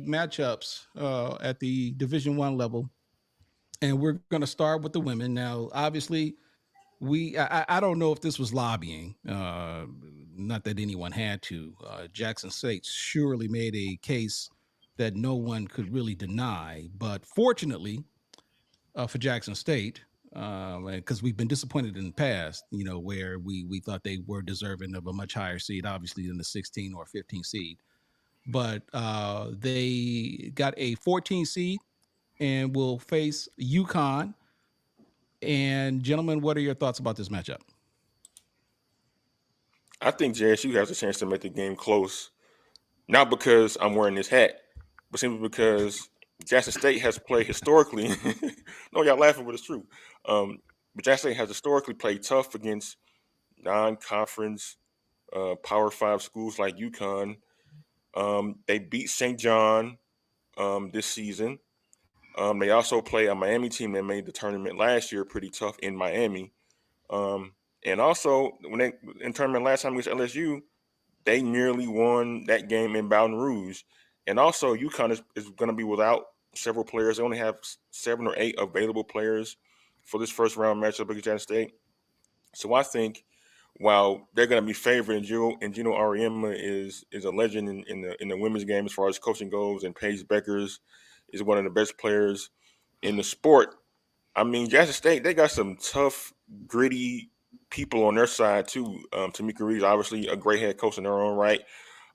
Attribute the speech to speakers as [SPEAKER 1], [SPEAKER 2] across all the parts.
[SPEAKER 1] matchups at the Division One level, and we're going to start with the women. Now, obviously, I don't know if this was lobbying. Not that anyone had to. Jackson State surely made a case that no one could really deny. But fortunately, for Jackson State, because we've been disappointed in the past, where we thought they were deserving of a much higher seed, obviously than the 16 or 15 seed. But they got a 14 seed and will face UConn. And gentlemen, what are your thoughts about this matchup?
[SPEAKER 2] I think JSU has a chance to make the game close, not because I'm wearing this hat, but simply because Jackson State has played historically. No, y'all laughing, but it's true. But Jackson State has historically played tough against non-conference Power 5 schools like UConn. They beat St. John this season. They also play a Miami team that made the tournament last year pretty tough in Miami. And also, when they in tournament last time against LSU, they nearly won that game in Baton Rouge. And also, UConn is going to be without several players. They only have 7 or 8 available players for this first round matchup against Jackson State. So I think while they're going to be favored, and Gino Auriemma is a legend in the women's game as far as coaching goes, and Paige Beckers is one of the best players in the sport. I mean, Jackson State, they got some tough, gritty people on their side too. Tamika Reed's obviously a great head coach in her own right.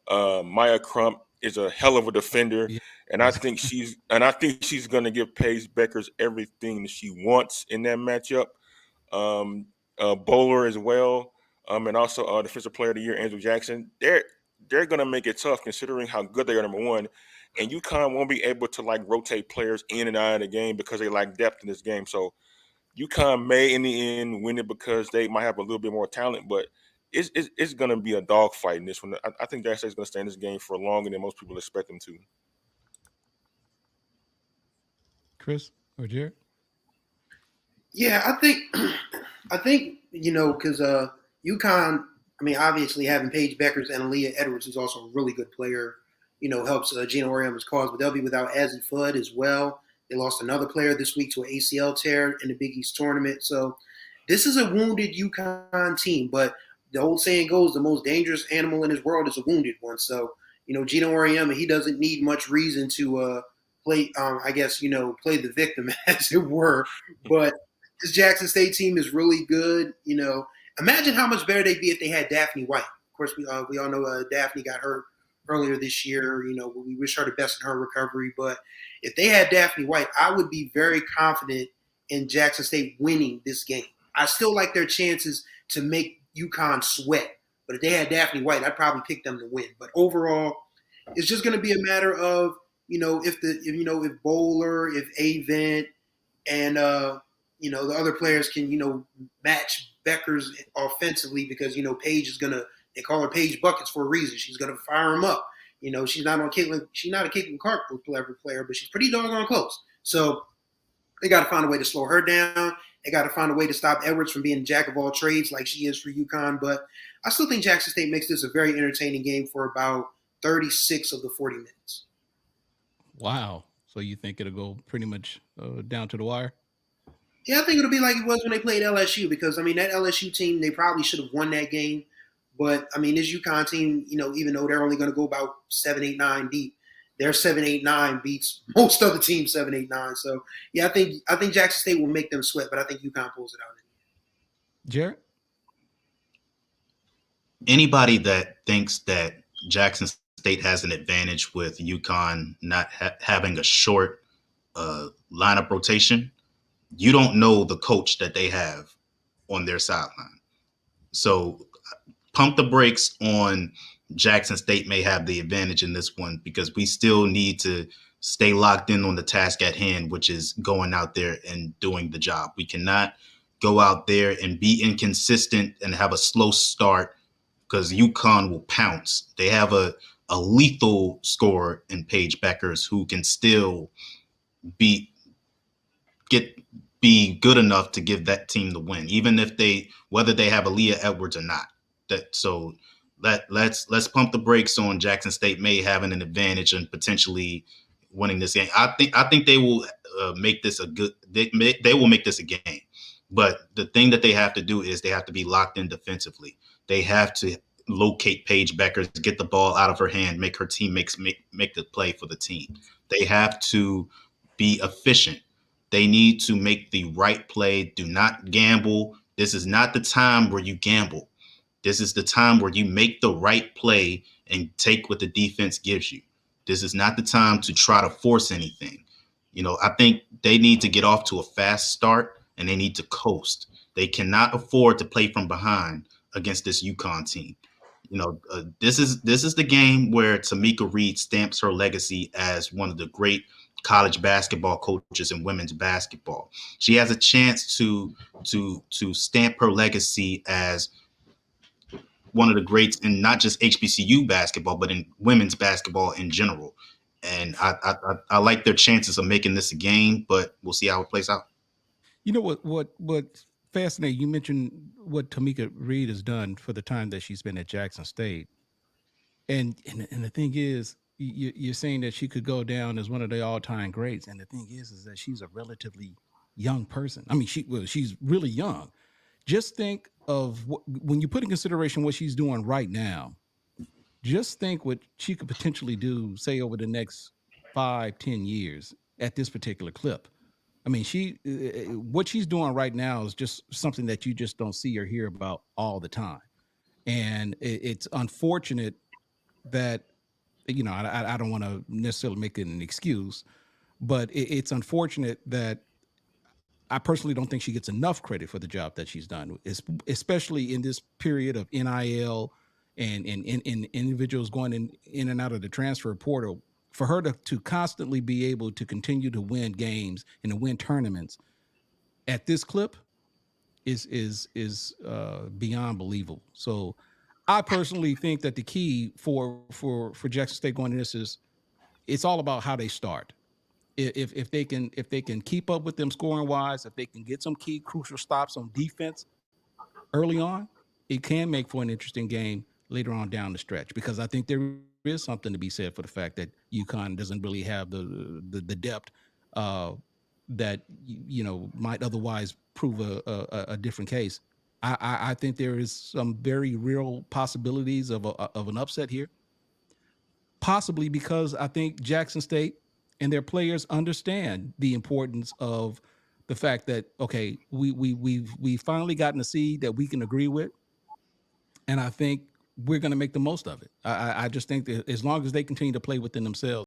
[SPEAKER 2] Maya Crump is a hell of a defender, and I think she's going to give Paige Beckers everything that she wants in that matchup. Bowler as well, and also Defensive Player of the Year Andrew Jackson. They're going to make it tough considering how good they are. Number one, and UConn won't be able to rotate players in and out of the game because they lack depth in this game. So UConn may in the end win it because they might have a little bit more talent, but it's going to be a dogfight in this one. I think Jackson State's going to stay in this game for longer than most people expect them to.
[SPEAKER 1] Chris or Jared?
[SPEAKER 3] Yeah, I think because UConn. I mean, obviously having Paige Beckers and Aaliyah Edwards, who's also a really good player, helps Gino Auriemma's cause. But they'll be without Azzy Fudd as well. They lost another player this week to an ACL tear in the Big East tournament. So this is a wounded UConn team. But the old saying goes, the most dangerous animal in this world is a wounded one. So, Gino Auriemma, he doesn't need much reason to play, play the victim, as it were. But this Jackson State team is really good. Imagine how much better they'd be if they had Daphne White. Of course, we all know Daphne got hurt earlier this year. We wish her the best in her recovery. But if they had Daphne White, I would be very confident in Jackson State winning this game. I still like their chances to make UConn sweat. But if they had Daphne White, I'd probably pick them to win. But overall, it's just going to be a matter of, if Bowler, if Avent, and the other players can, match Beckers offensively because, Paige is going to, they call her Paige Buckets for a reason. She's going to fire them up. She's not a Caitlin Clark level player, but she's pretty doggone close. So they got to find a way to slow her down. They got to find a way to stop Edwards from being a jack of all trades like she is for UConn. But I still think Jackson State makes this a very entertaining game for about 36 of the 40 minutes.
[SPEAKER 1] Wow. So you think it'll go pretty much down to the wire?
[SPEAKER 3] Yeah, I think it'll be like it was when they played LSU because, that LSU team, they probably should have won that game. But, this UConn team, even though they're only going to go about 7, 8, 9 deep, their 7, 8, 9 beats most other teams 7, 8, 9. So, yeah, I think Jackson State will make them sweat, but I think UConn pulls it out.
[SPEAKER 1] Jared?
[SPEAKER 4] Anybody that thinks that Jackson State has an advantage with UConn not having a short lineup rotation, you don't know the coach that they have on their sideline. So pump the brakes on Jackson State may have the advantage in this one because we still need to stay locked in on the task at hand, which is going out there and doing the job. We cannot go out there and be inconsistent and have a slow start because UConn will pounce. They have a lethal scorer in Paige Beckers who can still be good enough to give that team the win, even if whether they have Aaliyah Edwards or not. So let's pump the brakes on Jackson State may having an advantage and potentially winning this game. I think they will make this a good. They will make this a game. But the thing that they have to do is they have to be locked in defensively. They have to locate Paige Beckers, get the ball out of her hand, make her teammates make the play for the team. They have to be efficient. They need to make the right play. Do not gamble. This is not the time where you gamble. This is the time where you make the right play and take what the defense gives you. This is not the time to try to force anything. I think they need to get off to a fast start and they need to coast. They cannot afford to play from behind against this UConn team. This is the game where Tamika Reed stamps her legacy as one of the great college basketball coaches in women's basketball. She has a chance to stamp her legacy as one of the greats in not just HBCU basketball, but in women's basketball in general. And I like their chances of making this a game, but we'll see how it plays out.
[SPEAKER 1] You know what's fascinating? You mentioned what Tamika Reed has done for the time that she's been at Jackson State, and the thing is, you're saying that she could go down as one of the all-time greats, and the thing is that she's a relatively young person. I mean, she's really young. Just think of when you put in consideration what she's doing right now. Just think what she could potentially do, say, over the next 5-10 years at this particular clip. I mean, what she's doing right now is just something that you just don't see or hear about all the time. And it's unfortunate that, I don't want to necessarily make it an excuse, but it's unfortunate that I personally don't think she gets enough credit for the job that she's done, especially in this period of NIL and individuals going in and out of the transfer portal. For her to constantly be able to continue to win games and to win tournaments at this clip is beyond believable. So I personally think that the key for Jackson State going into this is it's all about how they start. If they can keep up with them scoring wise, if they can get some key crucial stops on defense early on, it can make for an interesting game later on down the stretch, because I think there is something to be said for the fact that UConn doesn't really have the depth that might otherwise prove a different case. I think there is some very real possibilities of an upset here, possibly because I think Jackson State and their players understand the importance of the fact that, okay, we've finally gotten a seed that we can agree with, and I think we're going to make the most of it. I just think that as long as they continue to play within themselves,